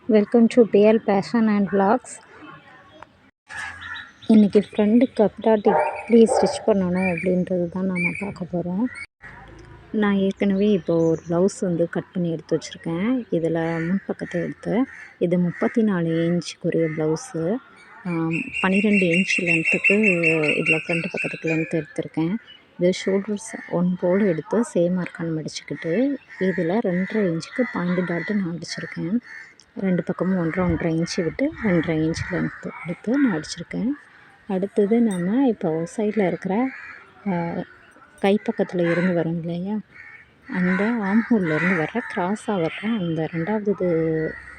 Welcome to PL fashion and vlogs. இன்றைக்கி ஃப்ரெண்டுக்கு cup dot எப்படி ஸ்டிச் பண்ணணும் அப்படின்றது தான் நாம் பார்க்க போகிறோம். நான் ஏற்கனவே இப்போது ஒரு ப்ளவுஸ் வந்து கட் பண்ணி எடுத்து வச்சுருக்கேன். இதில் முன்பக்கத்தை எடுத்து இது 34 இன்ச்சுக்குரிய ப்ளவுஸு. 12 இன்ச் லென்த்துக்கு இதில் ஃப்ரண்ட் பக்கத்துக்கு லென்த் எடுத்திருக்கேன். இது ஷோல்டர்ஸ் 1 போல் எடுத்து சேம் மார்க்கான மடிச்சுக்கிட்டு இதில் 2.5 இன்ச்சுக்கு பாயிண்ட் டாட்டு நான் அடிச்சிருக்கேன். 2 பக்கமும் 1.5 இன்ச்சு விட்டு 2.5 இன்ச் லென்த்து எடுத்து நான் அடிச்சிருக்கேன். அடுத்தது நம்ம இப்போ சைடில் இருக்கிற கைப்பக்கத்தில் இருந்து வரும் இல்லையா, அந்த ஆம்ஹோல்லேருந்து வர்ற கிராஸாக வர்ற அந்த 2வது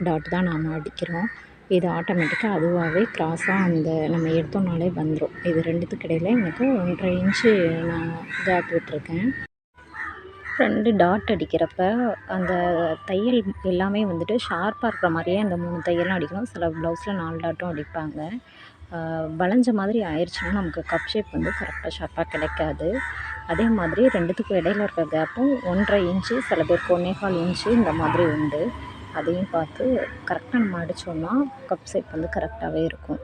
டாட் தான் நாம் அடிக்கிறோம். இது ஆட்டோமேட்டிக்காக அதுவாகவே கிராஸாக அந்த நம்ம எடுத்தோம்னாலே வந்துடும். இது 2த்துக்கு இடையில் எனக்கு 1.5 இன்ச்சு நான் கேப் விட்டுருக்கேன். 2 டாட் அடிக்கிறப்ப அந்த தையல் எல்லாமே வந்துட்டு ஷார்ப்பாக இருக்கிற மாதிரியே அந்த 3 தையலும் அடிக்கணும். சில ப்ளவுஸில் 4 டாட்டும் அடிப்பாங்க. வளைஞ்ச மாதிரி ஆயிடுச்சுன்னா நமக்கு கப் ஷேப் வந்து கரெக்டாக ஷார்ப்பாக கிடைக்காது. அதே மாதிரி 2த்துக்கும் இடையில இருக்க கேப்பும் 1.5 இன்ச்சு, சில பேருக்கு 1.25 இன்ச்சு இந்த மாதிரி உண்டு. அதையும் பார்த்து கரெக்டாக நம்ம அடித்தோம்னா கப் ஷேப் வந்து கரெக்டாகவே இருக்கும்.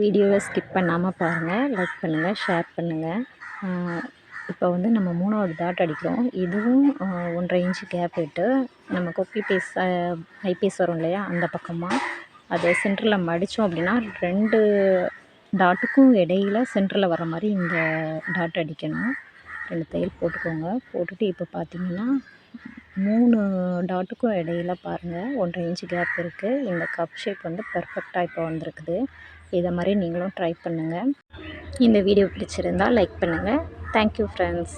வீடியோவை ஸ்கிப் பண்ணாமல் பாருங்கள், லைக் பண்ணுங்கள், ஷேர் பண்ணுங்கள். இப்போ வந்து நம்ம 3வது டாட் அடிக்கிறோம். இதுவும் 1.5 இன்ச்சு கேப் விட்டு நம்ம கொக்கி பீஸ் ஹை பீஸ் வரும் இல்லையா, அந்த பக்கமாக அதை சென்டரில் மடித்தோம் அப்படின்னா 2 டாட்டுக்கும் இடையில் சென்டரில் வர மாதிரி இந்த டாட் அடிக்கணும். 2 தையல் போட்டுக்கோங்க. போட்டுட்டு இப்போ பார்த்திங்கன்னா 3 டாட்டுக்கும் இடையில் பாருங்கள் 1.5 இன்ச்சு கேப் இருக்குது. இந்த கப் ஷேப் வந்து பெர்ஃபெக்டாக இப்போ வந்திருக்குது. இதை மாதிரி நீங்களும் ட்ரை பண்ணுங்கள். இந்த வீடியோ பிடிச்சிருந்தால் லைக் பண்ணுங்கள். Thank you friends.